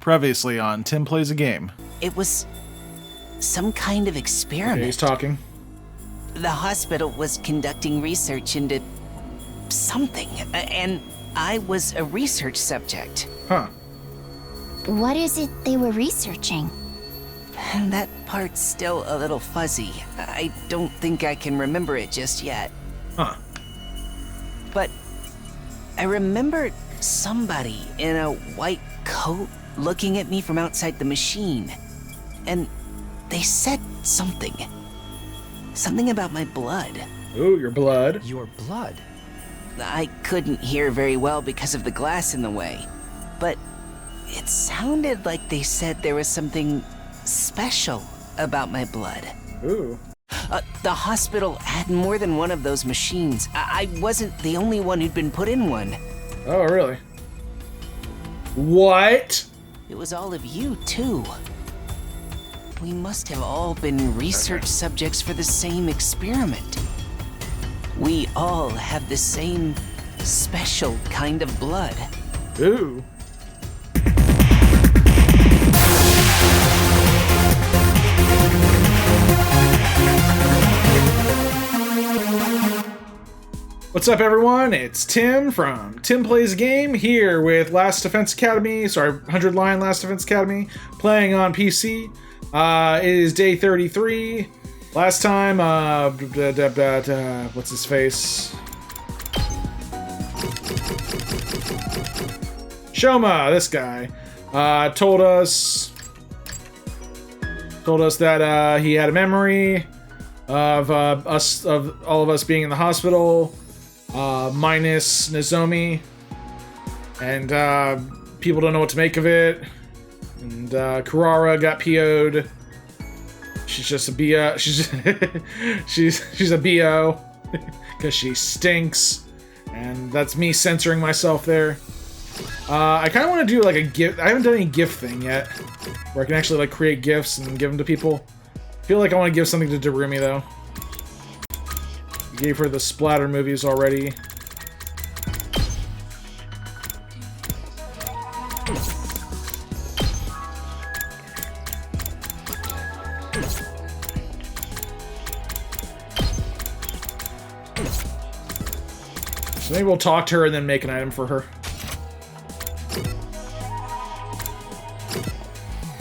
Previously on Tim Plays a Game. It was some kind of experiment. Okay, he's talking. The hospital was conducting research into something, and I was a research subject. Huh. What is it they were researching? That part's still a little fuzzy. I don't think I can remember it just yet. Huh. But I remember somebody in a white coat looking at me from outside the machine. And they said something. Something about my blood. Ooh, your blood. Your blood? I couldn't hear very well because of the glass in the way. But it sounded like they said there was something special about my blood. Ooh. The hospital had more than one of those machines. I wasn't the only one who'd been put in one. Oh, really? What? It was all of you, too. We must have all been research subjects for the same experiment. We all have the same special kind of blood. Ooh. What's up, everyone? It's Tim from Tim Plays a Game here with 100 Line Last Defense Academy, playing on PC. It is day 33. Last time, what's his face? Shoma, this guy, told us that he had a memory of all of us being in the hospital. Minus Nozomi, and people don't know what to make of it. And Kurara got PO'd. She's just a BO. She's a BO because she stinks, and that's me censoring myself there. I kind of want to do like a gift. I haven't done any gift thing yet, where I can actually like create gifts and give them to people. I feel like I want to give something to Darumi though. Gave her the splatter movies already. So maybe we'll talk to her and then make an item for her.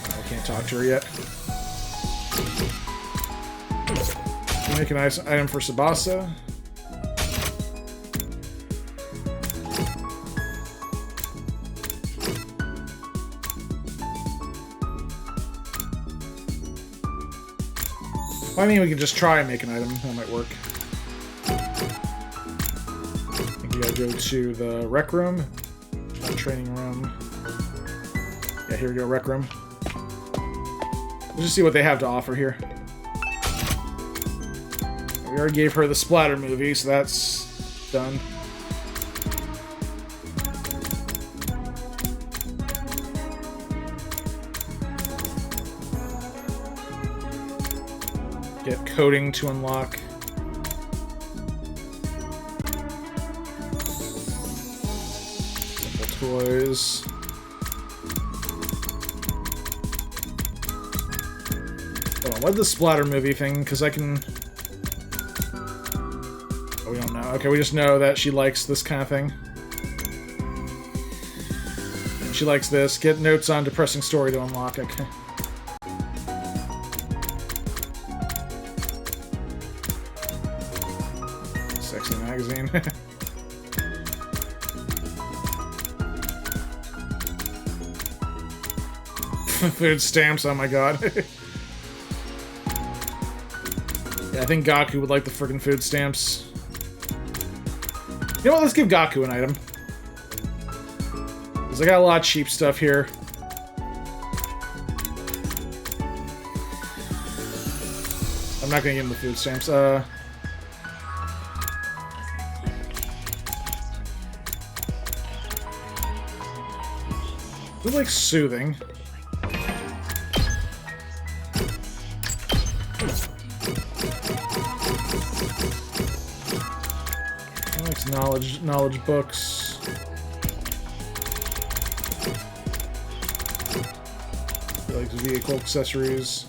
I can't talk to her yet. Make a nice item for Tsubasa. I mean, we can just try and make an item. That might work. I think we gotta go to the rec room. Not training room. Yeah, here we go, rec room. Let's just see what they have to offer here. We already gave her the splatter movie, so that's done. Get coding to unlock. Simple toys. Hold on, what is the splatter movie thing? Because I can... Oh, we don't know. Okay, we just know that she likes this kind of thing. And she likes this. Get notes on depressing story to unlock. Okay. Sexy magazine. Food stamps, oh my god. Yeah, I think Gaku would like the freaking food stamps. You know what, let's give Gaku an item. Because I got a lot of cheap stuff here. I'm not gonna give him the food stamps. They're like soothing. Knowledge books. Like vehicle accessories.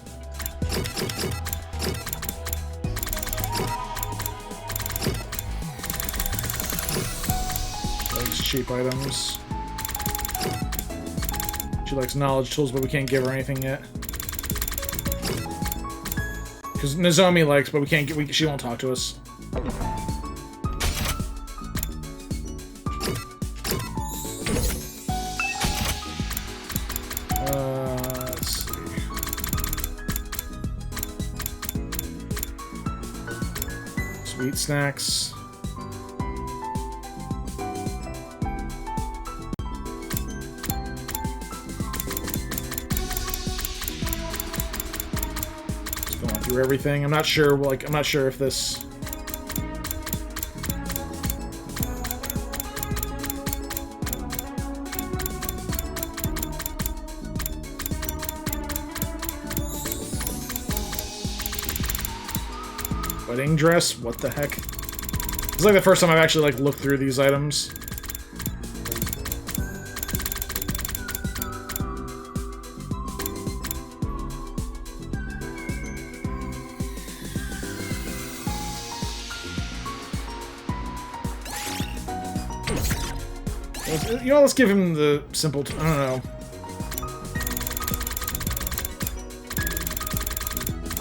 Likes cheap items. She likes knowledge tools, but we can't give her anything yet. Because Nozomi likes, but we can't get. She won't talk to us. Let's see. Sweet snacks. Through everything. I'm not sure. Like, I'm not sure if this. Wedding dress? What the heck? It's like the first time I've actually like looked through these items. You know, let's give him the simple. I don't know.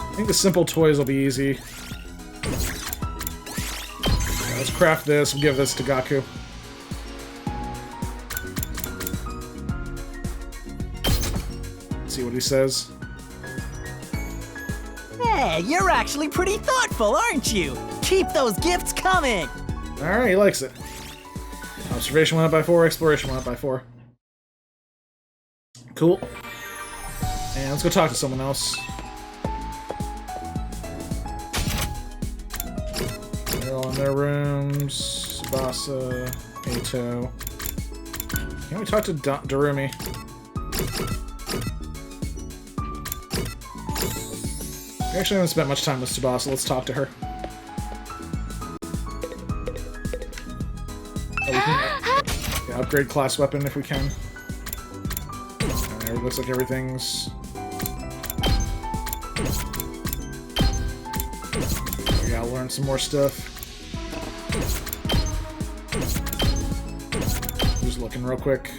I think the simple toys will be easy. Yeah, let's craft this. We'll give this to Gaku. Let's see what he says. Hey, you're actually pretty thoughtful, aren't you? Keep those gifts coming! Alright, he likes it. Observation went up by 4, exploration went up by 4. Cool. And let's go talk to someone else. They're all in their rooms. Tsubasa, Eito. Can we talk to Darumi? We actually haven't spent much time with Tsubasa. Let's talk to her. Yeah, upgrade class weapon if we can. Alright, it looks like everything's... We gotta learn some more stuff. Just looking real quick.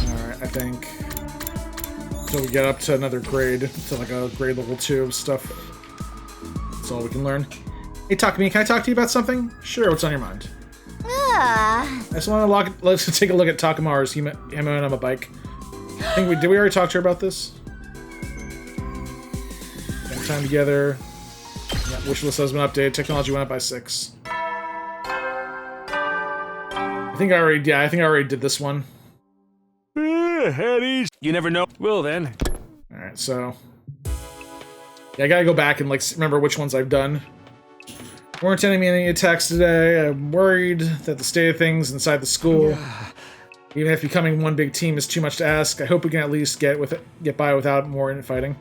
Alright, I think... So we get up to another grade, to like a grade level 2 of stuff. That's all we can learn. Hey Takumi, can I talk to you about something? Sure, what's on your mind? I just want to let's take a look at Takamaru's Himonoba bike. I think did we already talk to her about this? Spend time together. Yeah, wish list has been updated. Technology went up by 6. I think I already did this one. Headies. You never know. Well then. Alright, so... Yeah, I gotta go back and, like, remember which ones I've done. Weren't sending me any attacks today. I'm worried that the state of things inside the school, even if becoming one big team is too much to ask, I hope we can at least get by without more infighting.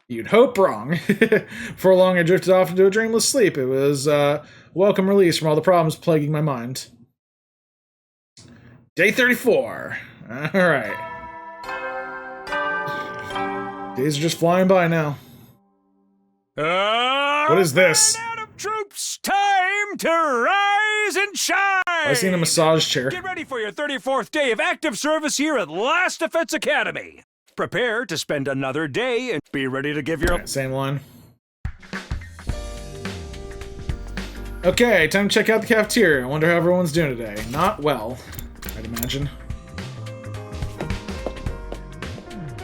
You'd hope wrong. For long, I drifted off into a dreamless sleep. It was a welcome release from all the problems plaguing my mind. Day 34. Alright. Days are just flying by now. What is this? Troops, time to rise and shine! I've seen a massage chair. Get ready for your 34th day of active service here at Last Defense Academy. Prepare to spend another day and be ready to give your... Right, same line. Okay, time to check out the cafeteria. I wonder how everyone's doing today. Not well, I'd imagine.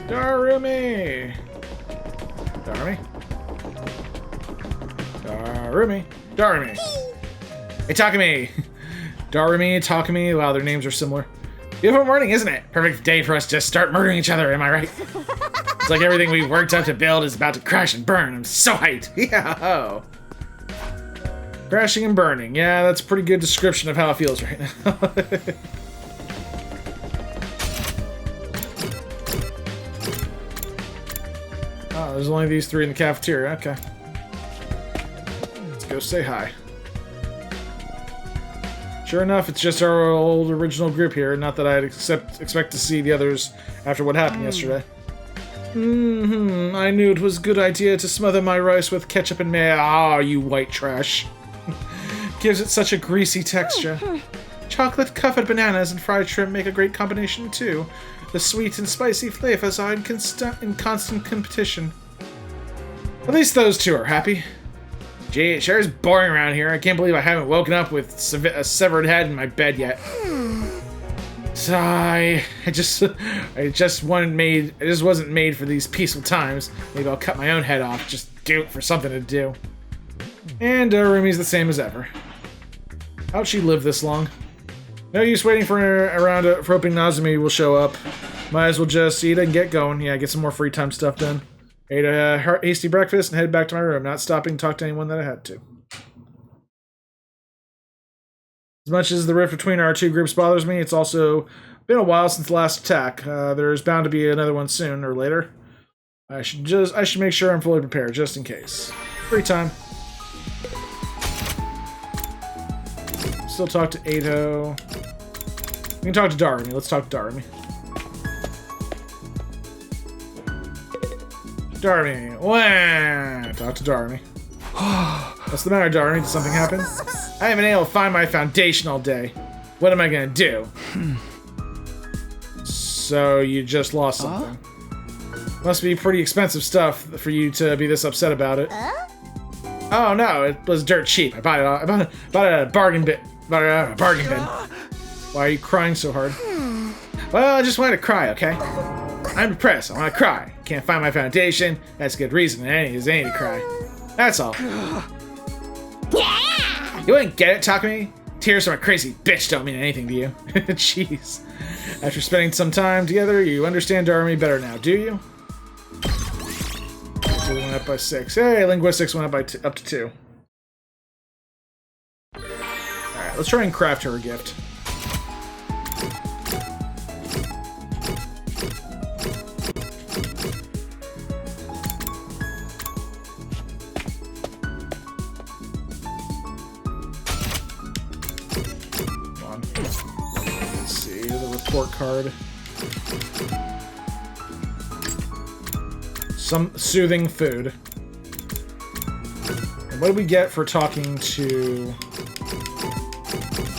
Darumi! Darumi? Darumi. Darumi. Hey, Takumi. Darumi, Takumi. Wow, their names are similar. Beautiful morning, isn't it? Perfect day for us to start murdering each other, am I right? It's like everything we've worked up to build is about to crash and burn. I'm so hyped. Yeah. Oh. Crashing and burning. Yeah, that's a pretty good description of how it feels right now. Oh, there's only these 3 in the cafeteria. Okay. Go say hi. Sure enough, it's just our old original group here. Not that I'd expect to see the others after what happened yesterday. I knew it was a good idea to smother my rice with ketchup and mayo. Ah, you white trash. Gives it such a greasy texture. Chocolate-covered bananas and fried shrimp make a great combination, too. The sweet and spicy flavors are in constant competition. At least those two are happy. Gee, it sure is boring around here. I can't believe I haven't woken up with a severed head in my bed yet. So I just wasn't made for these peaceful times. Maybe I'll cut my own head off. Just do it for something to do. And Rumi's the same as ever. How'd she live this long? No use waiting for hoping Nazumi will show up. Might as well just eat and get going. Yeah, get some more free time stuff done. Ate a hasty breakfast and headed back to my room, not stopping to talk to anyone that I had to. As much as the rift between our two groups bothers me, it's also been a while since the last attack. There's bound to be another one soon or later. I should make sure I'm fully prepared, just in case. Free time. Still talk to Eito. We can talk to Darumi. Let's talk to Darumi. Darumi. Wah! Talk to Darumi. What's the matter, Darumi? Did something happen? I haven't been able to find my foundation all day. What am I gonna do? So you just lost something. Must be pretty expensive stuff for you to be this upset about it. Oh no, it was dirt cheap. I bought it at a bargain bin. Why are you crying so hard? Well, I just wanted to cry, okay? I'm depressed. I want to cry. Can't find my foundation. That's a good reason as any to cry. That's all. You wouldn't get it, Takumi? Tears from a crazy bitch don't mean anything to you. Jeez. After spending some time together, you understand Darumi better now, do you? So went up by 6. Hey, linguistics went up to 2. Alright, let's try and craft her a gift. Report card. Some soothing food. And what do we get for talking to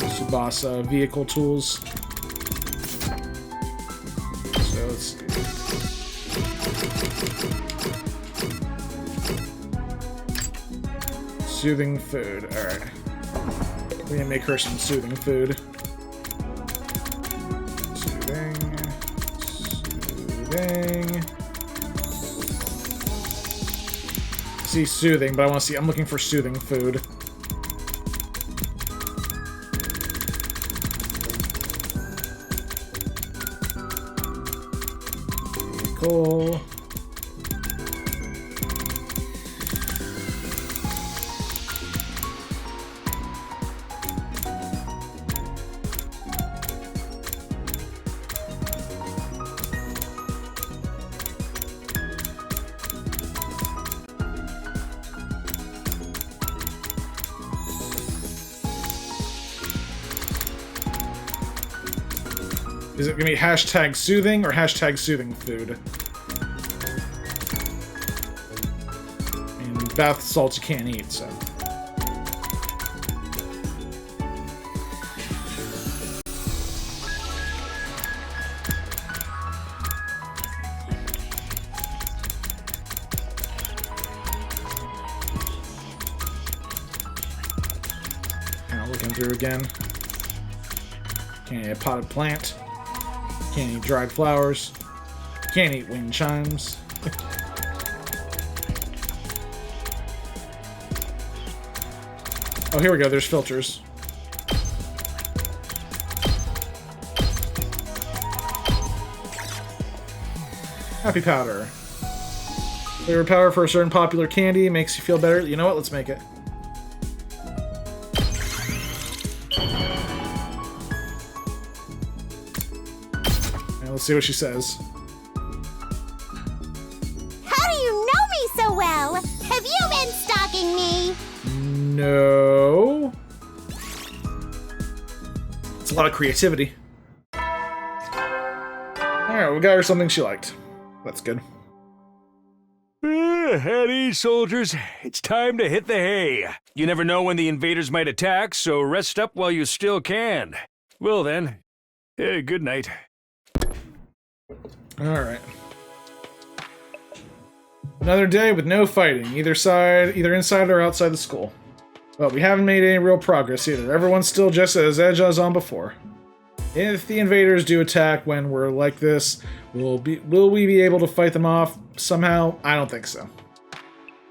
Tsubasa? Vehicle tools. So let's see. Soothing food. Alright. We're gonna make her some soothing food. See soothing, but I want to see. I'm looking for soothing food. Cool. Is it going to be hashtag soothing or hashtag soothing food? And bath salts you can't eat, so. Kind of looking through again. Can't eat a potted plant. Can't eat dried flowers. Can't eat wind chimes. Oh, here we go. There's filters. Happy powder. Flavor powder for a certain popular candy makes you feel better. You know what? Let's make it. Let's see what she says. How do you know me so well? Have you been stalking me? No. a lot of creativity. Alright, we got her something she liked. That's good. At ease, soldiers. It's time to hit the hay. You never know when the invaders might attack, so rest up while you still can. Well then, good night. Alright. Another day with no fighting, either inside or outside the school. But we haven't made any real progress either. Everyone's still just as agile as on before. If the invaders do attack when we're like this, will we be able to fight them off somehow? I don't think so.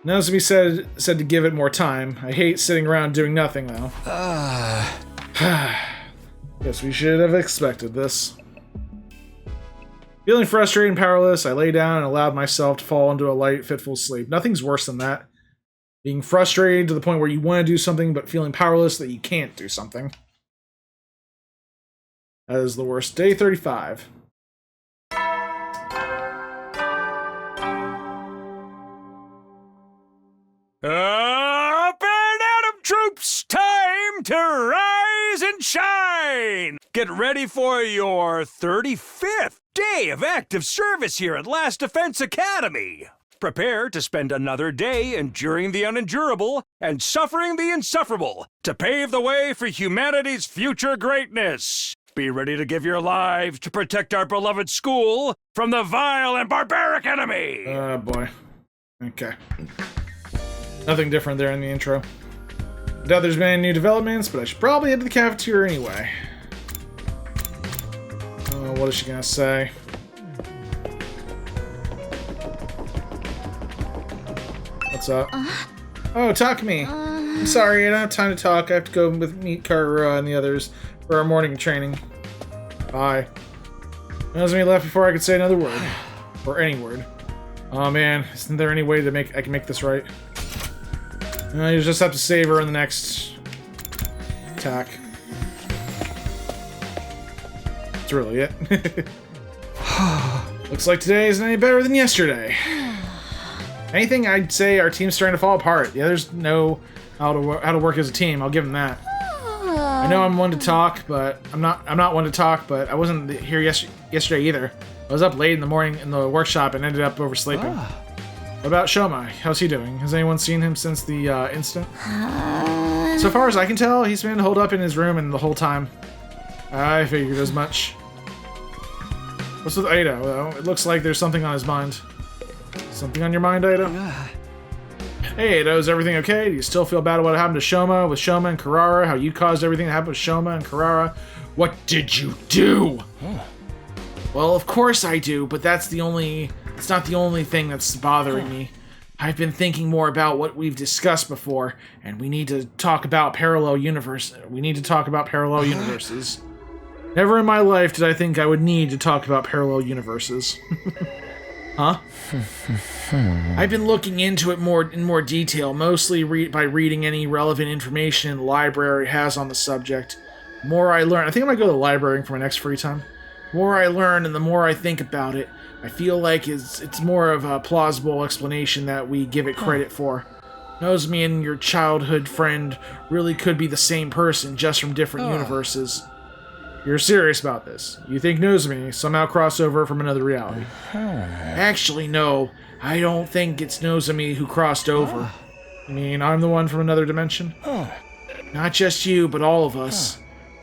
Nozomi said to give it more time. I hate sitting around doing nothing though. Guess we should have expected this. Feeling frustrated and powerless, I lay down and allowed myself to fall into a light, fitful sleep. Nothing's worse than that. Being frustrated to the point where you want to do something, but feeling powerless that you can't do something. That is the worst. Day 35. Up and Atom troops! Time to rise and shine! Get ready for your 35th day of active service here at Last Defense Academy. Prepare to spend another day enduring the unendurable and suffering the insufferable to pave the way for humanity's future greatness. Be ready to give your lives to protect our beloved school from the vile and barbaric enemy! Oh boy. Okay. Nothing different there in the intro. I doubt there's been any new developments, but I should probably head to the cafeteria anyway. What is she gonna say? What's up? Oh, Takumi. I'm sorry, I don't have time to talk. I have to go meet Kurara and the others for our morning training. Bye. Nozomi left before I could say another word. Or any word. Oh man, isn't there any way to I can make this right? You just have to save her in the next attack. That's really it. Looks like today isn't any better than yesterday. Anything, I'd say our team's starting to fall apart. The others know how to work as a team. I'll give them that. I know I'm one to talk, but I'm not one to talk. But I wasn't here yesterday either. I was up late in the morning in the workshop and ended up oversleeping. What about Shoma? How's he doing? Has anyone seen him since the incident? So far as I can tell, he's been holed up in his room and the whole time. I figured as much. What's with Ida? Well, it looks like there's something on his mind. Something on your mind, Ida? Hey, Ida, is everything okay? Do you still feel bad about what happened to Shoma with Shoma and Kurara? How you caused everything that happened with Shoma and Kurara? What did you do? Well, of course I do, but it's not the only thing that's bothering me. I've been thinking more about what we've discussed before, and we need to talk about parallel universes. Never in my life did I think I would need to talk about parallel universes. Huh? I've been looking into it in more detail, mostly by reading any relevant information the library has on the subject. The more I learn, I think I'm gonna go to the library for my next free time. The more I learn and the more I think about it, I feel like it's more of a plausible explanation that we give it credit for. Nozomi and your childhood friend really could be the same person, just from different universes. You're serious about this? You think Nozomi somehow crossed over from another reality? Actually, no. I don't think it's Nozomi who crossed over. You mean I'm the one from another dimension? Not just you, but all of us.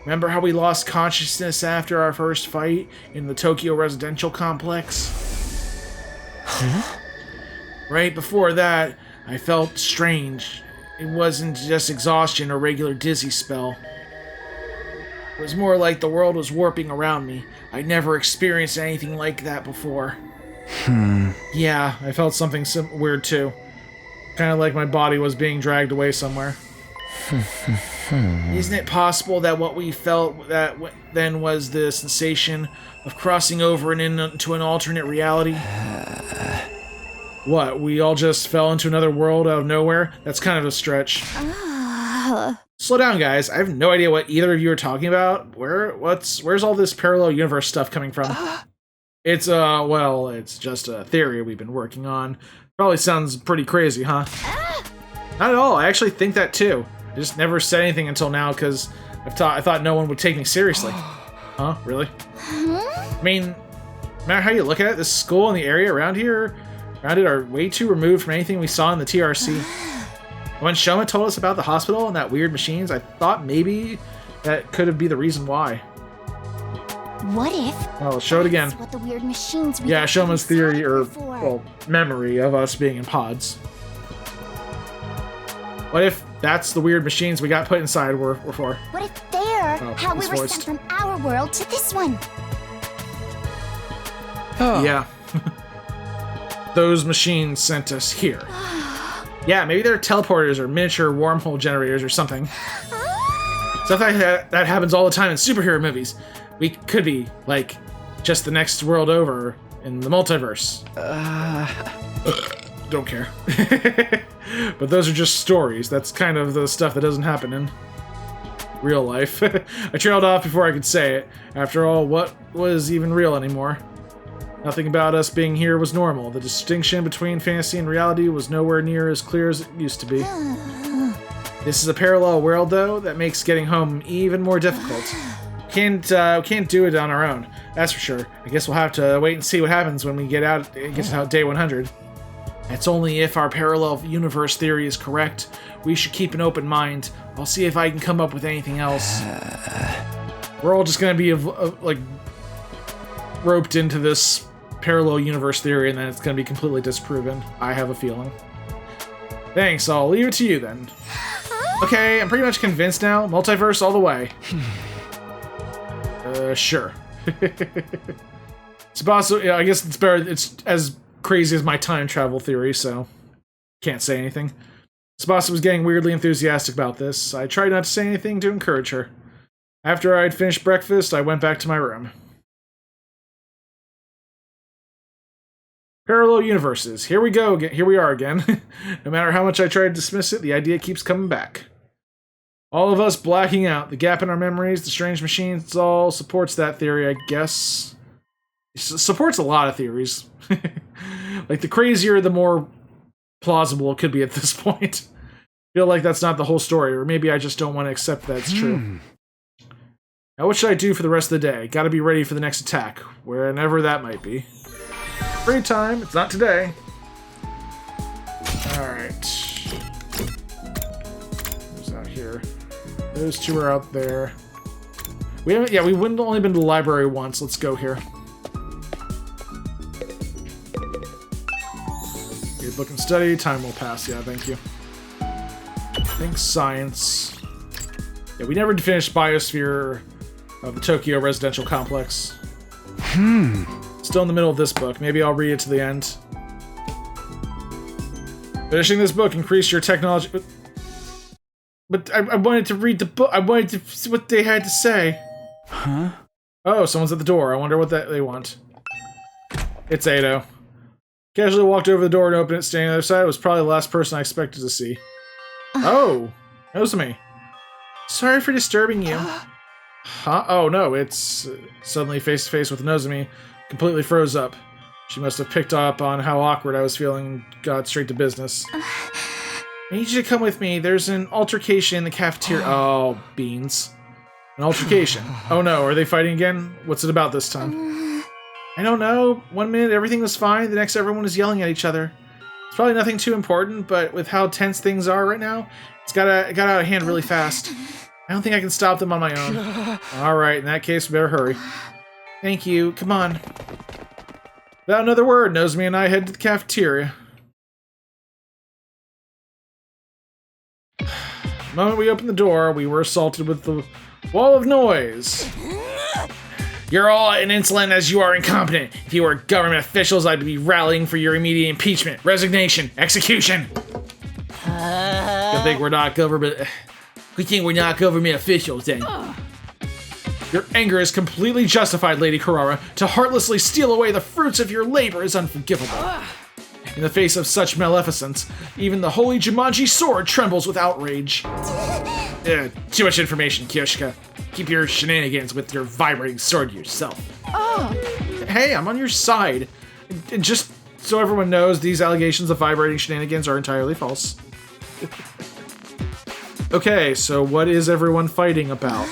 Remember how we lost consciousness after our first fight in the Tokyo residential complex? Right before that, I felt strange. It wasn't just exhaustion or regular dizzy spell. It was more like the world was warping around me. I'd never experienced anything like that before. Yeah, I felt something weird too. Kind of like my body was being dragged away somewhere. Isn't it possible that what we felt then was the sensation of crossing over and into an alternate reality? What, we all just fell into another world out of nowhere? That's kind of a stretch. Slow down, guys. I have no idea what either of you are talking about. Where's all this parallel universe stuff coming from? It's just a theory we've been working on. Probably sounds pretty crazy, huh? Not at all. I actually think that too. I just never said anything until now because I thought no one would take me seriously. Huh? Really? I mean, no matter how you look at it, the school and the area around it are way too removed from anything we saw in the TRC. When Shoma told us about the hospital and that weird machines, I thought maybe that could be the reason why. What if? Oh, show it again. What the weird machines we Yeah, got Shoma's theory, or before. well, memory of us being in pods. What if that's the weird machines we got put inside were for? What if they're how we it's were voiced. sent from our world to this one? Yeah. Those machines sent us here. Yeah, maybe they're teleporters or miniature wormhole generators or something. Stuff like that happens all the time in superhero movies. We could be, like, just the next world over in the multiverse. Don't care. But those are just stories. That's kind of the stuff that doesn't happen in real life. I trailed off before I could say it. After all, what was even real anymore? Nothing about us being here was normal. The distinction between fantasy and reality was nowhere near as clear as it used to be. This is a parallel world, though, that makes getting home even more difficult. Can't do it on our own, that's for sure. I guess we'll have to wait and see what happens when we get to day 100. It's only if our parallel universe theory is correct. We should keep an open mind. I'll see if I can come up with anything else. We're all just gonna be like roped into this parallel universe theory, and then it's gonna be completely disproven. I have a feeling. Thanks, I'll leave it to you then. Okay, I'm pretty much convinced now. Multiverse all the way. Sure. Tsubasa, yeah, I guess it's better. It's as crazy as my time travel theory, so can't say anything. Tsubasa was getting weirdly enthusiastic about this. I tried not to say anything to encourage her. After I'd finished breakfast, I went back to my room. Parallel universes. Here we go. Here we are again. No matter how much I try to dismiss it, the idea keeps coming back. All of us blacking out, the gap in our memories, the strange machines, it all supports that theory, I guess. It supports a lot of theories. Like, the crazier, the more plausible it could be at this point. I feel like that's not the whole story, or maybe I just don't want to accept that it's true. Now, what should I do for the rest of the day? Gotta be ready for the next attack, whenever that might be. Free time, it's not today. Alright. Who's out here? Those two are out there. We haven't, yeah, we've only been to the library once. Let's go here. Read, book, and study. Time will pass. Yeah, thank you. Think science. Yeah, we never finished Biosphere of the Tokyo Residential Complex. Still in the middle of this book. Maybe I'll read it to the end. Finishing this book increased your technology... But I wanted to read the book. I wanted to see what they had to say. Huh? Oh, someone's at the door. I wonder what they want. It's Ado. Casually walked over the door and opened it. Standing on the other side was probably the last person I expected to see. Oh, knows me. Sorry for disturbing you. Huh? Oh no, it's suddenly face to face with Nozomi. Completely froze up. She must have picked up on how awkward I was feeling and got straight to business. I need you to come with me. There's an altercation in the cafeteria. Oh, beans. An altercation. Oh no, are they fighting again? What's it about this time? I don't know. 1 minute everything was fine, the next everyone was yelling at each other. It's probably nothing too important, but with how tense things are right now, it got out of hand really fast. I don't think I can stop them on my own. Alright, in that case, we better hurry. Thank you. Come on. Without another word, Nozomi and I head to the cafeteria. The moment we opened the door, we were assaulted with the wall of noise. You're all as insolent as you are incompetent. If you were government officials, I'd be rallying for your immediate impeachment, resignation, execution. Good thing we're not government. We think we're not government officials, then. Your anger is completely justified, Lady Kurara. To heartlessly steal away the fruits of your labor is unforgivable. In the face of such maleficence, even the holy Jumanji sword trembles with outrage. Too much information, Kyoshika. Keep your shenanigans with your vibrating sword yourself. Hey, I'm on your side. And just so everyone knows, these allegations of vibrating shenanigans are entirely false. Okay, so what is everyone fighting about?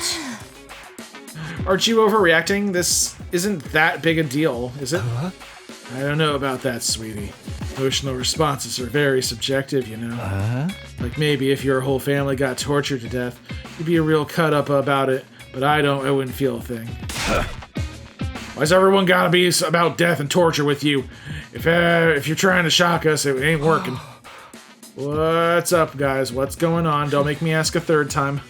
Aren't you overreacting? This isn't that big a deal, is it? I don't know about that, sweetie. Emotional responses are very subjective, you know. Like maybe if your whole family got tortured to death, you'd be a real cut up about it, but I wouldn't feel a thing. Why's everyone gotta be about death and torture with you? If you're trying to shock us, it ain't working. What's up, guys? What's going on? Don't make me ask a third time.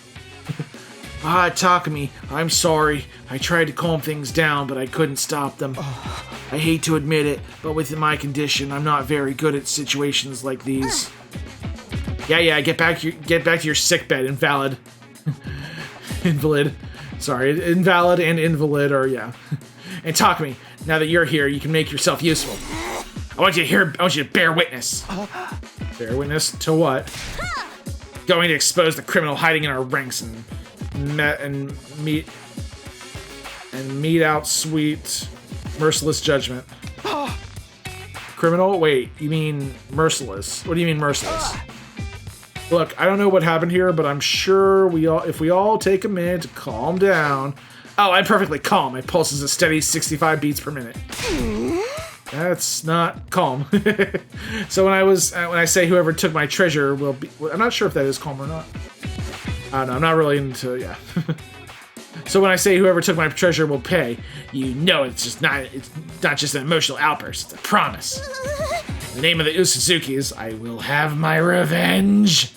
Takumi, I'm sorry. I tried to calm things down, but I couldn't stop them. I hate to admit it, but with my condition, I'm not very good at situations like these. Yeah, get back to your sickbed, invalid. Invalid. Sorry, invalid and invalid are, yeah. And Takumi, now that you're here, you can make yourself useful. I want you to bear witness. Bear witness to what? Going to expose the criminal hiding in our ranks and mete out sweet, merciless judgment. Criminal? Wait, you mean merciless? What do you mean merciless? Look, I don't know what happened here, but I'm sure if we all take a minute to calm down. Oh, I'm perfectly calm. My pulse is a steady 65 beats per minute. That's not calm. So when I say whoever took my treasure will be, I'm not sure if that is calm or not. I don't know, I'm not really into, yeah. So when I say whoever took my treasure will pay, you know it's not just an emotional outburst, it's a promise. The name of the Usuzukis, I will have my revenge.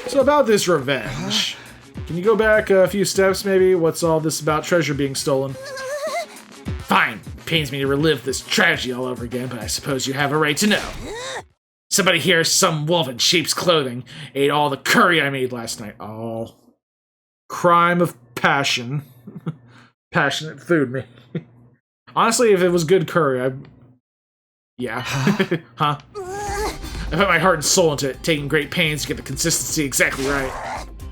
So about this revenge, can you go back a few steps maybe? What's all this about treasure being stolen? Fine, pains me to relive this tragedy all over again, but I suppose you have a right to know. Somebody here, some wolf in sheep's clothing, ate all the curry I made last night. Oh. Crime of passion. Passionate food, me. Honestly, if it was good curry, yeah. Huh? I put my heart and soul into it, taking great pains to get the consistency exactly right.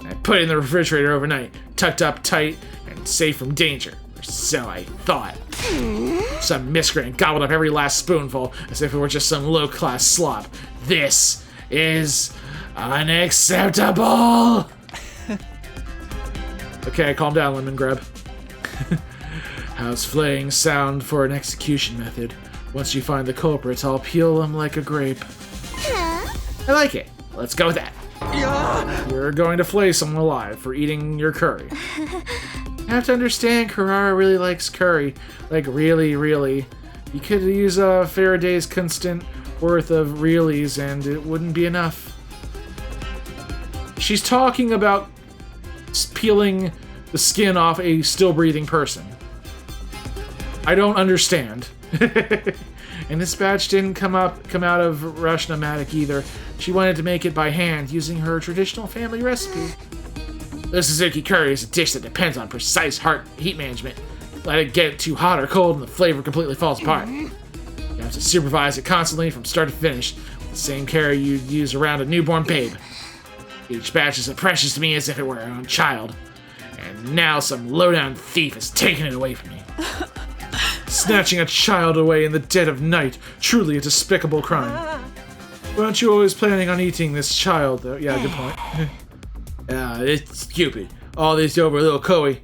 I put it in the refrigerator overnight, tucked up tight and safe from danger. Or so I thought. Some miscreant gobbled up every last spoonful as if it were just some low-class slop. This is unacceptable! Okay, calm down, Lemon Grab. How's flaying sound for an execution method? Once you find the culprits, I'll peel them like a grape. I like it. Let's go with that. You're going to flay someone alive for eating your curry. You have to understand, Kurara really likes curry. Like, really, really. You could use a Faraday's constant worth of reallys and it wouldn't be enough. She's talking about peeling the skin off a still-breathing person. I don't understand. And this batch didn't come out of Rashnomatic either. She wanted to make it by hand using her traditional family recipe. The Suzuki curry is a dish that depends on precise heat management. Let it get too hot or cold and the flavor completely falls apart. You have to supervise it constantly from start to finish, with the same care you'd use around a newborn babe. Each batch is as precious to me as if it were our own child. And now some lowdown thief has taken it away from me. Snatching a child away in the dead of night, truly a despicable crime. Weren't you always planning on eating this child, though? Yeah, good point. It's stupid. All this over little Koei.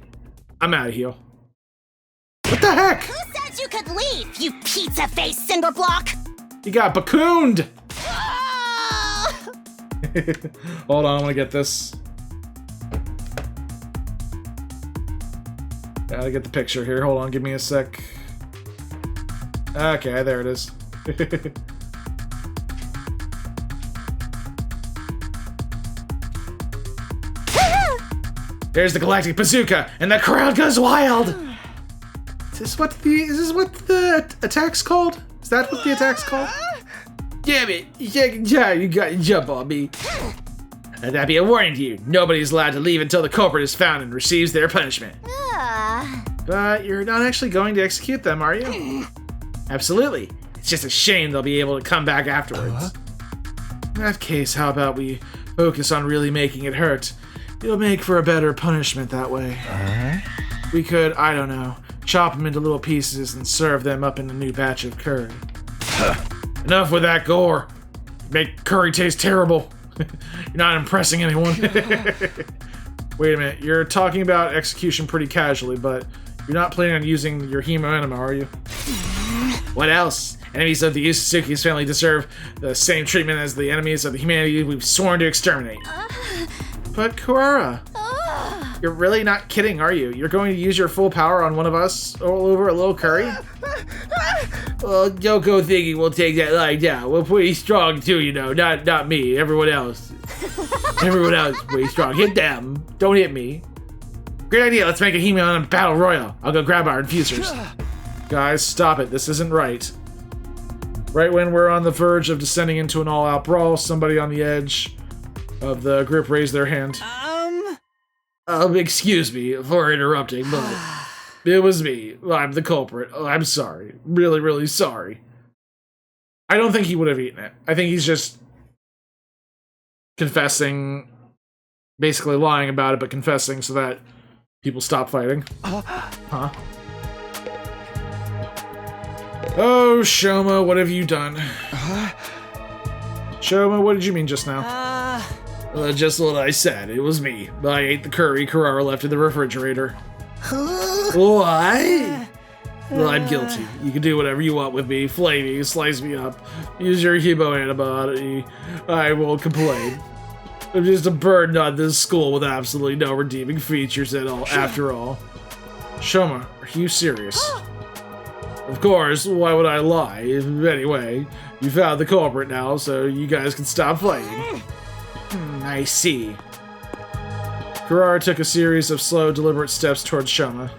I'm out of here. What the heck? Who said you could leave, you pizza-faced cinder block? You got bacooned! Hold on, I want to get this. Gotta get the picture here. Hold on, give me a sec. Okay, there it is. There's the galactic bazooka, and the crowd goes wild. Is this what the attack's called? Is that what the attack's called? Damn it! Yeah, you got your jump on me. Let that be a warning to you. Nobody's allowed to leave until the culprit is found and receives their punishment. But you're not actually going to execute them, are you? Absolutely. It's just a shame they'll be able to come back afterwards. In that case, how about we focus on really making it hurt? It'll make for a better punishment that way. We could, I don't know, chop them into little pieces and serve them up in a new batch of curry. Enough with that gore. Make curry taste terrible. You're not impressing anyone. Wait a minute, you're talking about execution pretty casually, but you're not planning on using your hemo enema, are you? What else? Enemies of the Yu Suzuki's family deserve the same treatment as the enemies of the humanity we've sworn to exterminate. But Kurara, you're really not kidding, are you? You're going to use your full power on one of us all over a little curry? Well, don't go thinking we'll take that lying down. We're pretty strong too, you know. Not me, everyone else. Everyone else is pretty strong. Hit them. Don't hit me. Great idea, let's make a hemo battle royal. I'll go grab our infusers. Guys, stop it. This isn't right. Right when we're on the verge of descending into an all-out brawl, somebody on the edge of the group raised their hand. Excuse me for interrupting, but it was me. I'm the culprit. I'm sorry. Really, really sorry. I don't think he would have eaten it. I think he's just confessing, basically lying about it, but confessing so that people stop fighting. Huh? Oh, Shoma, what have you done? Shoma, what did you mean just now? Just what I said. It was me. I ate the curry Kurara left in the refrigerator. Why? Well, I'm guilty. You can do whatever you want with me. Flay me, slice me up, use your hemo antibody. I won't complain. I'm just a burden on this school with absolutely no redeeming features at all, after all. Shoma, are you serious? Of course, why would I lie? Anyway, you found the culprit now, so you guys can stop fighting. I see. Kurara took a series of slow, deliberate steps towards Shoma.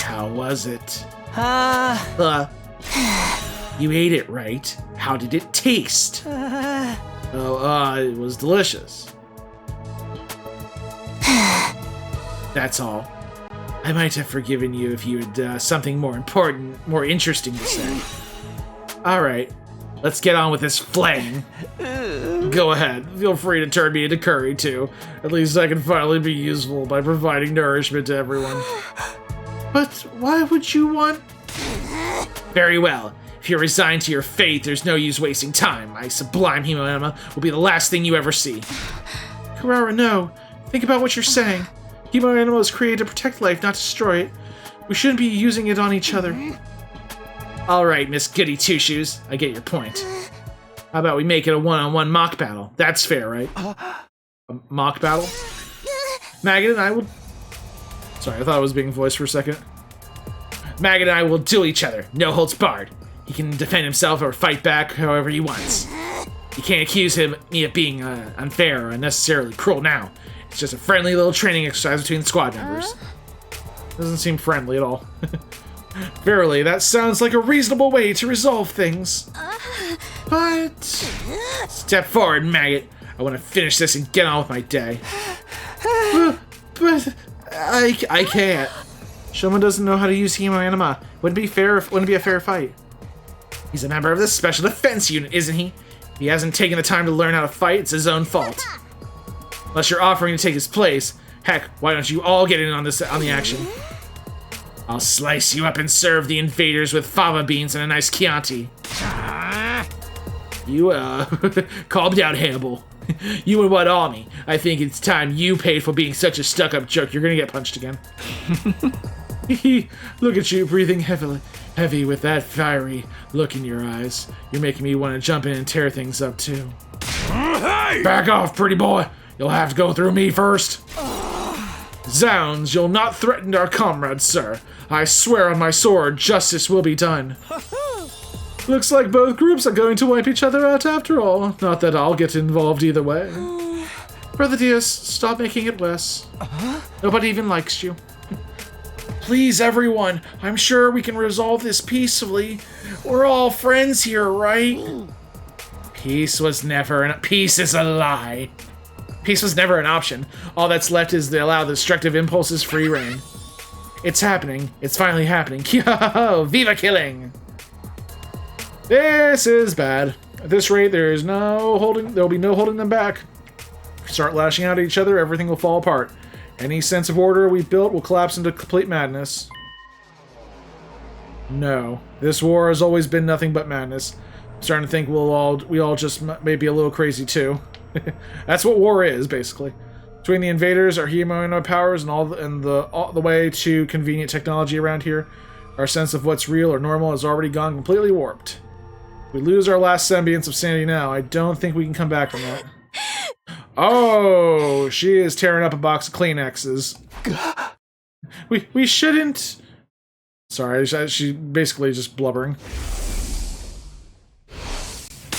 How was it? You ate it, right? How did it taste? It was delicious. That's all. I might have forgiven you if you had something more important, more interesting to say. Alright, let's get on with this flaying. Go ahead, feel free to turn me into curry too. At least I can finally be useful by providing nourishment to everyone. But why would you want... Very well. If you're resigned to your fate, there's no use wasting time. My sublime hemo enema will be the last thing you ever see. Kurara, no. Think about what you're saying. Hemo enema was created to protect life, not destroy it. We shouldn't be using it on each other. Alright, Miss Goody Two-Shoes. I get your point. How about we make it a one-on-one mock battle? That's fair, right? A mock battle? Maggot and I will... Sorry, I thought I was being voiced for a second. Maggot and I will duel each other. No holds barred. He can defend himself or fight back however he wants. You can't accuse me of being unfair or unnecessarily cruel now. It's just a friendly little training exercise between the squad members. Doesn't seem friendly at all. Verily, that sounds like a reasonable way to resolve things. But... Step forward, Maggot. I want to finish this and get on with my day. But I can't. Shoma doesn't know how to use hemo anima. Wouldn't be a fair fight. He's a member of the Special Defense Unit, isn't he? If he hasn't taken the time to learn how to fight, it's his own fault. Unless you're offering to take his place. Heck, why don't you all get in on the action? I'll slice you up and serve the invaders with fava beans and a nice Chianti. You, calm down, Hannibal. You and what army? I think it's time you paid for being such a stuck-up jerk. You're gonna get punched again. Look at you, breathing heavy with that fiery look in your eyes. You're making me want to jump in and tear things up, too. Hey! Back off, pretty boy. You'll have to go through me first. Zounds, you'll not threaten our comrades, sir. I swear on my sword, justice will be done. Looks like both groups are going to wipe each other out after all. Not that I'll get involved either way. Brother Diaz, stop making it worse. Nobody even likes you. Please, everyone, I'm sure we can resolve this peacefully. We're all friends here, right? Peace is a lie. Peace was never an option. All that's left is to allow the destructive impulses free reign. It's happening. It's finally happening. Yo, viva killing! This is bad. At this rate, there'll be no holding them back. If we start lashing out at each other, everything will fall apart. Any sense of order we've built will collapse into complete madness. No. This war has always been nothing but madness. I'm starting to think we all just may be a little crazy too. That's what war is, basically. Between the invaders, our humanoid powers, and all the way to convenient technology around here, our sense of what's real or normal has already gone completely warped. If we lose our last semblance of sanity now, I don't think we can come back from that. Oh, she is tearing up a box of Kleenexes. We shouldn't... Sorry, she basically just blubbering.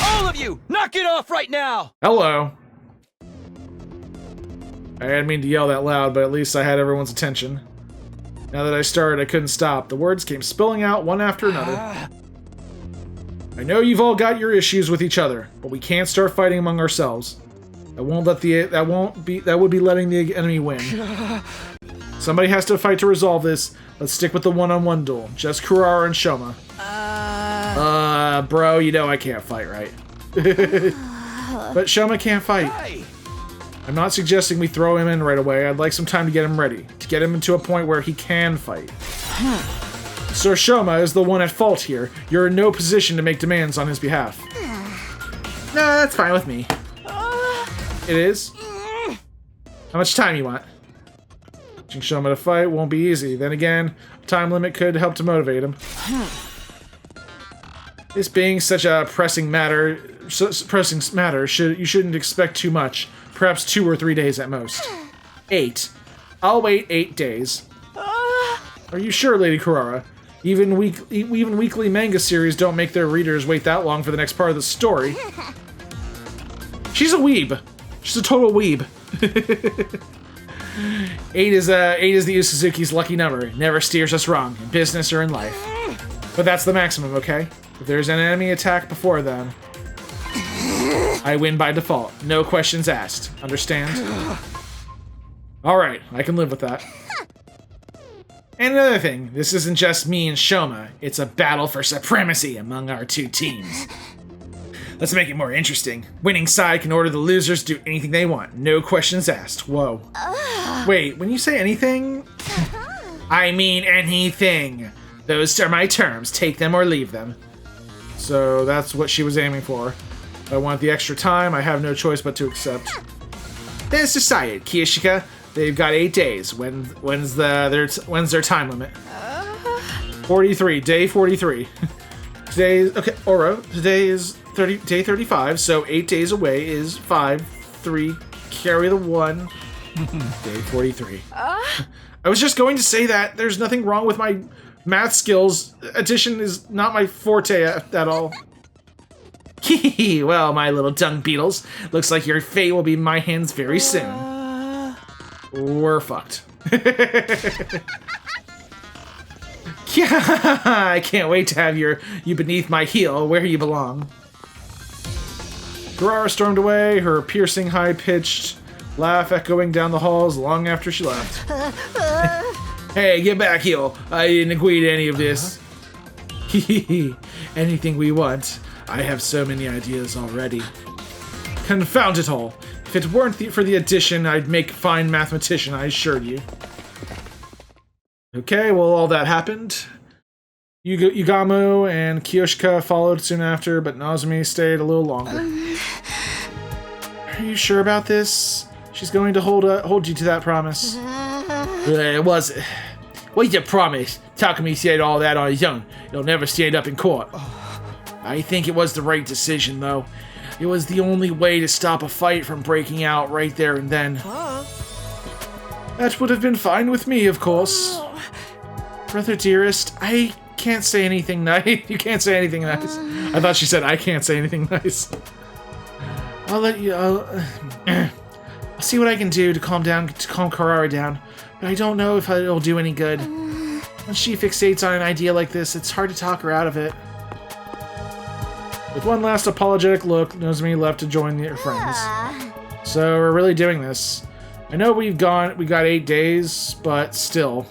All of you, knock it off right now! Hello. I didn't mean to yell that loud, but at least I had everyone's attention. Now that I started, I couldn't stop. The words came spilling out one after another. I know you've all got your issues with each other, but we can't start fighting among ourselves. That would be letting the enemy win. Somebody has to fight to resolve this. Let's stick with the one-on-one duel. Just Kurara and Shoma. Bro, you know I can't fight, right? But Shoma can't fight. I'm not suggesting we throw him in right away. I'd like some time to get him ready. To get him into a point where he can fight. Sir Shoma is the one at fault here. You're in no position to make demands on his behalf. No, that's fine with me. It is? How much time you want? Teaching Shoma to fight won't be easy. Then again, a time limit could help to motivate him. This being such a pressing matter, you shouldn't expect too much. Perhaps 2 or 3 days at most. 8. I'll wait 8 days. Are you sure, Lady Kurara? Even weekly manga series don't make their readers wait that long for the next part of the story. She's a weeb. She's a total weeb. 8 is the Yu Suzuki's lucky number. It never steers us wrong, in business or in life. But that's the maximum, okay? If there's an enemy attack before then, I win by default. No questions asked. Understand? Alright, I can live with that. And another thing, this isn't just me and Shoma. It's a battle for supremacy among our two teams. Let's make it more interesting. Winning side can order the losers to do anything they want. No questions asked. Whoa. Wait, when you say anything... I mean anything. Those are my terms. Take them or leave them. So that's what she was aiming for. If I want the extra time, I have no choice but to accept. Then it's decided. Kiyashika, they've got 8 days. When's their time limit? 43. Day 43. Okay, Oro. Today is day 35, so 8 days away is 5, 3, carry the 1, day 43. I was just going to say that. There's nothing wrong with my math skills. Addition is not my forte at all. Well, my little dung beetles, looks like your fate will be in my hands very soon. We're fucked. Yeah, I can't wait to have you beneath my heel, where you belong. Kurara stormed away, her piercing, high-pitched laugh echoing down the halls long after she left. Hey, get back, heel. I didn't agree to any of this. Anything we want. I have so many ideas already. Confound it all. If it weren't for the addition, I'd make a fine mathematician, I assure you. Okay, well, all that happened. Yugamu and Kiyoshika followed soon after, but Nazumi stayed a little longer. Are you sure about this? She's going to hold you to that promise. It was... What's your promise? Takumi said all that on his own. He'll never stand up in court. I think it was the right decision, though. It was the only way to stop a fight from breaking out right there and then. That would have been fine with me, of course. Brother dearest, I can't say anything nice. You can't say anything nice. I thought she said I can't say anything nice. I'll let you... I'll see what I can do to calm Kurara down, but I don't know if it'll do any good. When she fixates on an idea like this, it's hard to talk her out of it. With one last apologetic look, Nozomi left to join their friends. So we're really doing this. I know we got 8 days, but still.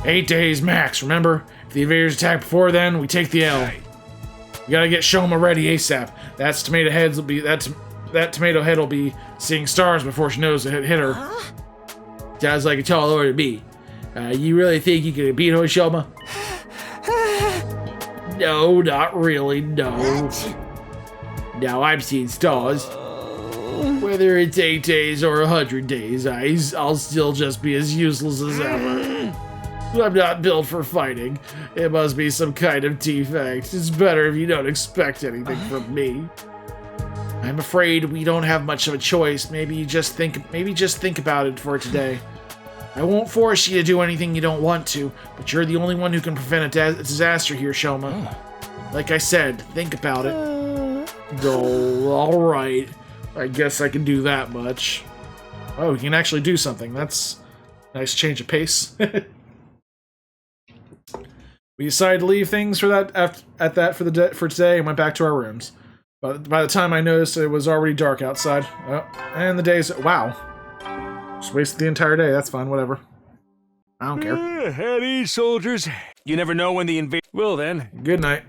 8 days max, remember? If the invaders attack before then, we take the L. We gotta get Shoma ready ASAP. That tomato head will be seeing stars before she knows it hit her. Sounds like a tall order to me. You really think you can beat her, Shoma? No, not really, no. Now I'm seeing stars. Whether it's 8 days or 100 days, I'll still just be as useless as ever. I'm not built for fighting. It must be some kind of defect. It's better if you don't expect anything from me. I'm afraid we don't have much of a choice. Maybe just think about it for today. I won't force you to do anything you don't want to, but you're the only one who can prevent a disaster here, Shoma. Like I said, think about it. Oh, alright. I guess I can do that much. Oh, we can actually do something. That's a nice change of pace. We decided to leave things for for today and went back to our rooms. But by the time I noticed, it was already dark outside. Oh, and the day's... Wow. Just wasted the entire day. That's fine. Whatever. I don't care. At ease, soldiers. You never know when the invade... Well, then. Good night.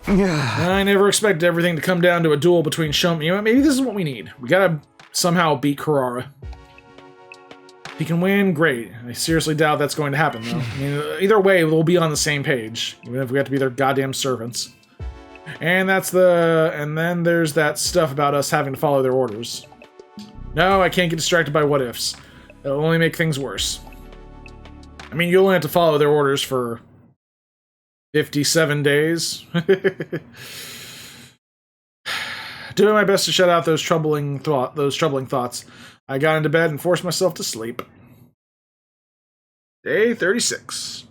I never expected everything to come down to a duel between Shoma. You know what? Maybe this is what we need. We gotta somehow beat Kurara. If he can win, great. I seriously doubt that's going to happen, though. I mean, either way, we'll be on the same page, even if we have to be their goddamn servants. And then there's that stuff about us having to follow their orders. No, I can't get distracted by what-ifs. It'll only make things worse. I mean, you only have to follow their orders for 57 days. Doing my best to shut out those troubling thoughts. I got into bed and forced myself to sleep. Day 36.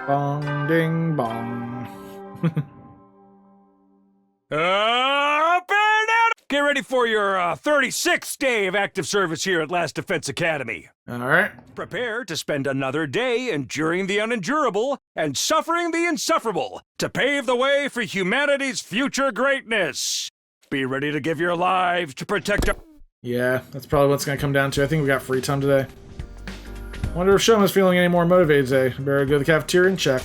Bong ding bong. Up and out! Get ready for your 36th day of active service here at Last Defense Academy. Alright. Prepare to spend another day enduring the unendurable and suffering the insufferable to pave the way for humanity's future greatness. Be ready to give your lives to protect our... Yeah, that's probably what's gonna come down to. I think we got free time today. Wonder if Shoma's feeling any more motivated today. Better go to the cafeteria and check.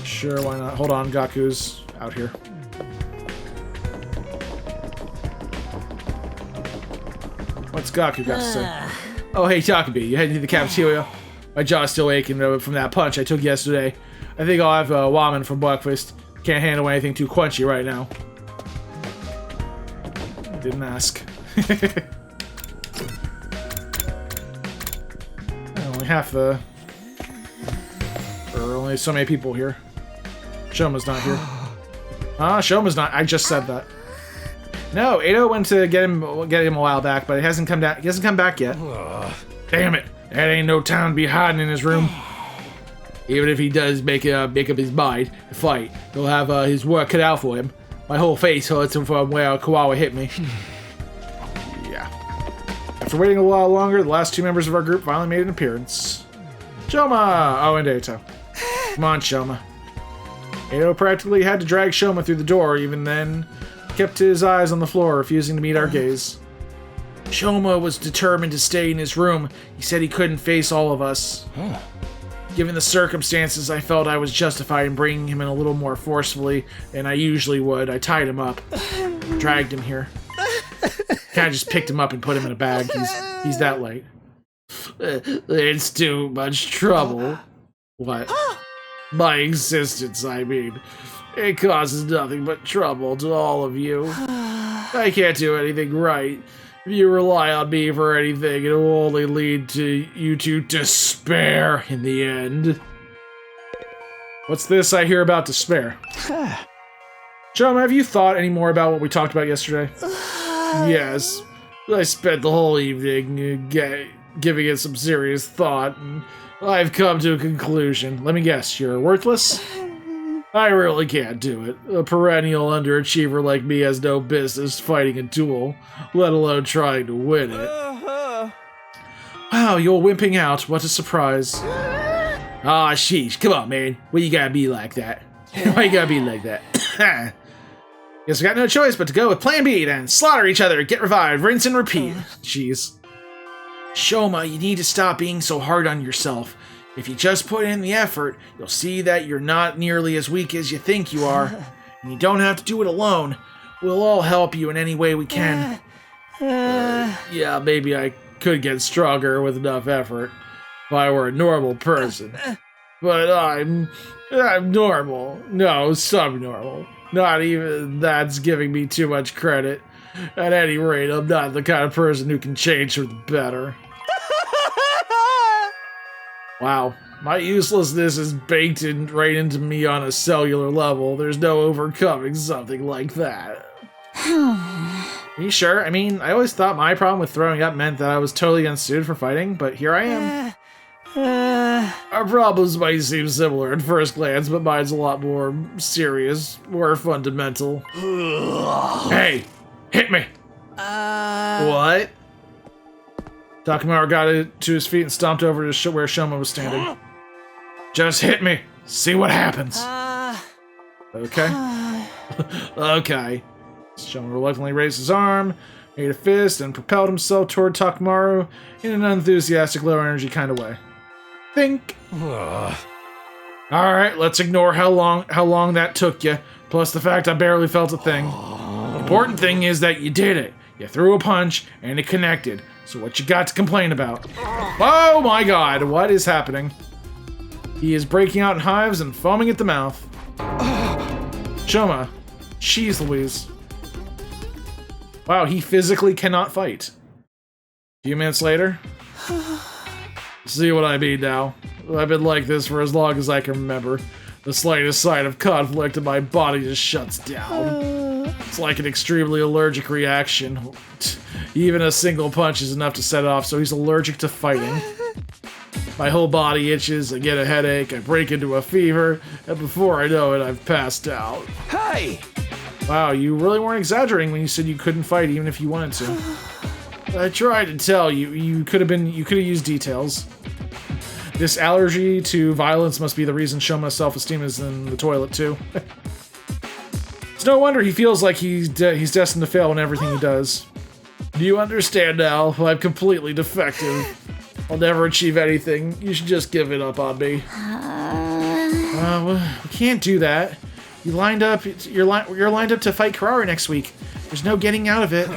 Sure, why not? Hold on, Gaku's out here. What's Gaku got to say? Oh, hey, Takumi, you heading to the cafeteria? My jaw's still aching from that punch I took yesterday. I think I'll have ramen for breakfast. Can't handle anything too crunchy right now. Didn't ask. Only half the... There are only so many people here. Shoma's not here. Shoma's not. I just said that. No, Edo went to get him a while back, but he hasn't come back yet. Damn it! That ain't no time to be hiding in his room. Even if he does make up his mind to fight, he'll have his work cut out for him. My whole face hurts from where Kawawa hit me. Yeah. After waiting a while longer, the last two members of our group finally made an appearance. Shoma! Oh, and Eito. Come on, Shoma. Eito practically had to drag Shoma through the door. Even then, kept his eyes on the floor, refusing to meet our gaze. Shoma was determined to stay in his room. He said he couldn't face all of us. Given the circumstances, I felt I was justified in bringing him in a little more forcefully than I usually would. I tied him up, dragged him here. Kind of just picked him up and put him in a bag. He's that light. It's too much trouble. What? My existence, I mean. It causes nothing but trouble to all of you. I can't do anything right. If you rely on me for anything, it will only lead to you to despair in the end. What's this I hear about despair? Shoma, have you thought any more about what we talked about yesterday? Yes. I spent the whole evening giving it some serious thought, and I've come to a conclusion. Let me guess, you're worthless? I really can't do it. A perennial underachiever like me has no business fighting a duel, let alone trying to win it. Wow, you're wimping out. What a surprise. Ah, sheesh. Come on, man. Why you gotta be like that? Why you gotta be like that? Guess we got no choice but to go with Plan B then. Slaughter each other, get revived, rinse and repeat. Jeez. Shoma, you need to stop being so hard on yourself. If you just put in the effort, you'll see that you're not nearly as weak as you think you are. And you don't have to do it alone. We'll all help you in any way we can. Yeah, maybe I could get stronger with enough effort if I were a normal person. but I'm normal. No, subnormal. Not even that's giving me too much credit. At any rate, I'm not the kind of person who can change for the better. Wow, my uselessness is baked in right into me on a cellular level. There's no overcoming something like that. Are you sure? I mean, I always thought my problem with throwing up meant that I was totally unsuited for fighting, but here I am. Our problems might seem similar at first glance, but mine's a lot more serious, more fundamental. Hey, hit me! What? Takumaru got to his feet and stomped over to where Shoma was standing. Just hit me. See what happens. Okay. Okay. Shoma reluctantly raised his arm, made a fist, and propelled himself toward Takumaru in an unenthusiastic, low-energy kind of way. Think. Alright, let's ignore how long that took you, plus the fact I barely felt a thing. The important thing is that you did it. You threw a punch, and it connected. So what you got to complain about? Oh my god, what is happening? He is breaking out in hives and foaming at the mouth. Shoma. Jeez Louise. Wow, he physically cannot fight. A few minutes later. See what I mean now? I've been like this for as long as I can remember. The slightest sign of conflict and my body just shuts down. It's like an extremely allergic reaction. Even a single punch is enough to set it off, so he's allergic to fighting. My whole body itches, I get a headache, I break into a fever, and before I know it, I've passed out. Hey! Wow, you really weren't exaggerating when you said you couldn't fight even if you wanted to. I tried to tell you, you could have used details. This allergy to violence must be the reason Shoma's self-esteem is in the toilet too. It's no wonder he feels like he's destined to fail in everything he does. Do you understand now? Well, I'm completely defective. I'll never achieve anything. You should just give it up on me. We can't do that. You're lined up to fight Kurara next week. There's no getting out of it.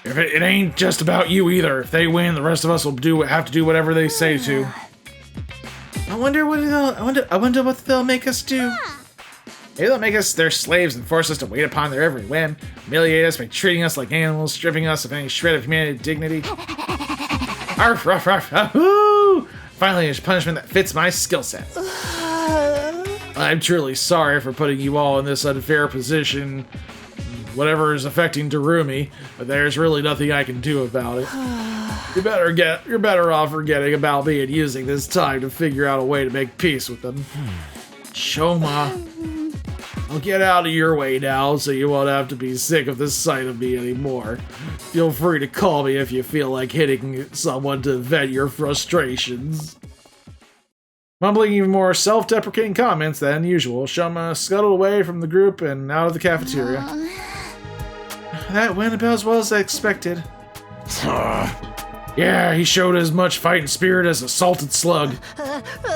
If it ain't just about you either. If they win, the rest of us will have to do whatever they say to. I wonder what they'll make us do. Maybe they'll make us their slaves and force us to wait upon their every whim, humiliate us by treating us like animals, stripping us of any shred of humanity dignity. Arf, ruff, ruff, ahoo! Finally, there's punishment that fits my skill set. I'm truly sorry for putting you all in this unfair position. Whatever is affecting Darumi, but there's really nothing I can do about it. You're better off forgetting about me and using this time to figure out a way to make peace with them. Shoma, I'll get out of your way now so you won't have to be sick of the sight of me anymore. Feel free to call me if you feel like hitting someone to vent your frustrations. Mumbling even more self-deprecating comments than usual, Shoma scuttled away from the group and out of the cafeteria. That went about as well as I expected. Yeah, he showed as much fighting spirit as a salted slug.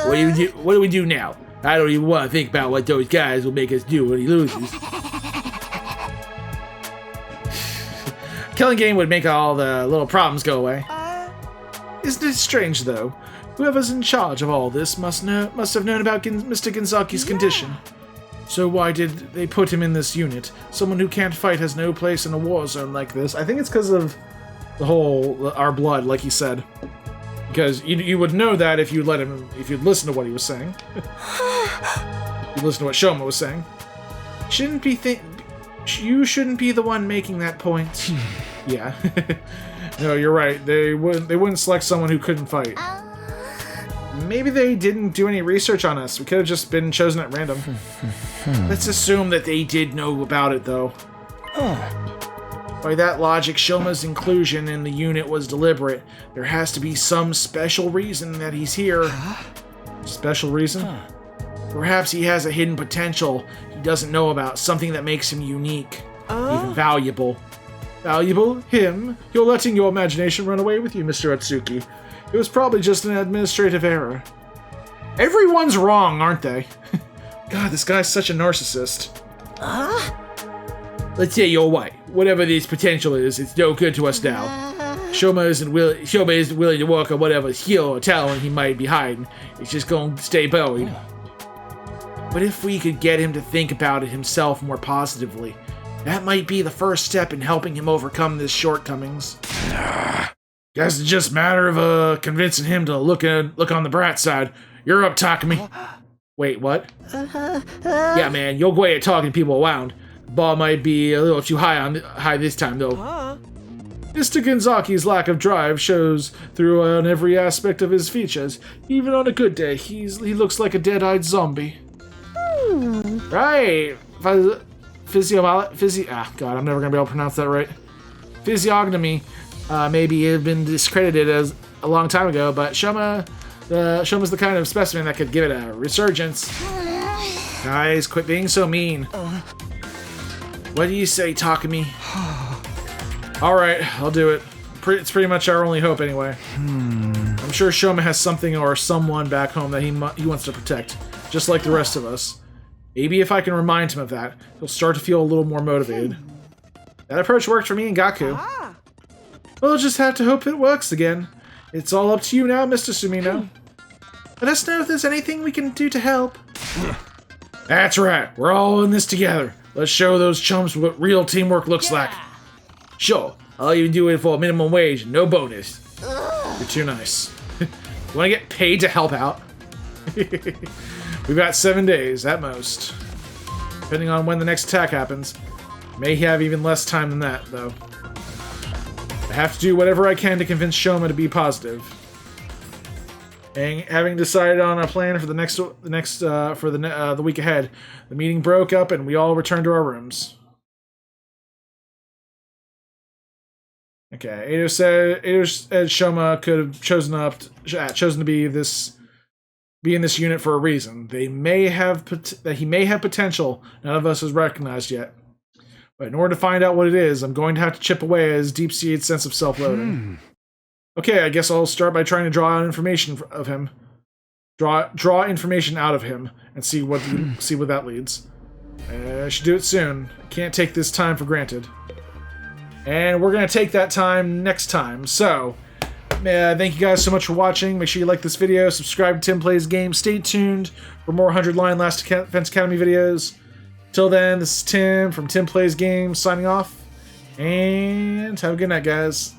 What do we do now? I don't even want to think about what those guys will make us do when he loses. Killing game would make all the little problems go away. Isn't it strange, though? Whoever's in charge of all this must have known about Mr. Genzaki's condition. So why did they put him in this unit? Someone who can't fight has no place in a war zone like this. I think it's because of the whole our blood, like he said. Because you would know that if you'd listen to what he was saying. You listen to what Shoma was saying. You shouldn't be the one making that point. Yeah. No, you're right. They wouldn't select someone who couldn't fight. Maybe they didn't do any research on us. We could have just been chosen at random. Let's assume that they did know about it, though. By that logic, Shoma's inclusion in the unit was deliberate. There has to be some special reason that he's here. Special reason? Perhaps he has a hidden potential he doesn't know about, something that makes him unique, even valuable. Valuable? Him? You're letting your imagination run away with you, Mr. Atsuki. It was probably just an administrative error. Everyone's wrong, aren't they? God, this guy's such a narcissist. Let's say you're right. Whatever this potential is, it's no good to us now. Shoma isn't willing to work on whatever skill or talent he might be hiding. It's just going to stay buried. What if we could get him to think about it himself more positively? That might be the first step in helping him overcome his shortcomings. Guess it's just a matter of convincing him to look on the bright side. You're up, Takumi. Wait, what? Yeah, man, you're great at talking people around. The ball might be a little too high this time, though. Mr. Gonzaki's lack of drive shows through on every aspect of his features. Even on a good day, he looks like a dead-eyed zombie. Right. God, I'm never gonna be able to pronounce that right. Physiognomy maybe have been discredited as a long time ago, but Shoma's the kind of specimen that could give it a resurgence. Guys, quit being so mean. What do you say, Takumi? Alright, I'll do it. It's pretty much our only hope anyway. I'm sure Shoma has something or someone back home that he wants to protect, just like the rest of us. Maybe if I can remind him of that, he'll start to feel a little more motivated. That approach worked for me and Gaku. We'll just have to hope it works again. It's all up to you now, Mr. Sumino. Let us know if there's anything we can do to help. That's right. We're all in this together. Let's show those chumps what real teamwork looks like. Sure, I'll even do it for a minimum wage, no bonus. You're too nice. You want to get paid to help out? We've got 7 days, at most. Depending on when the next attack happens. May have even less time than that, though. I have to do whatever I can to convince Shoma to be positive. And having decided on a plan for the week ahead, the meeting broke up and we all returned to our rooms. Okay, Ado said Shoma could have chosen to be in this unit for a reason. He may have potential none of us has recognized yet. But in order to find out what it is, I'm going to have to chip away at his deep-seated sense of self-loathing. Okay, I guess I'll start by trying to draw out information of him. Draw information out of him and see what that leads. I should do it soon. I can't take this time for granted. And we're going to take that time next time. So, thank you guys so much for watching. Make sure you like this video, subscribe to TimPlaysAGame. Stay tuned for more 100 Line Last Defense Academy videos. Till then, this is Tim from TimPlaysAGame signing off. And have a good night, guys.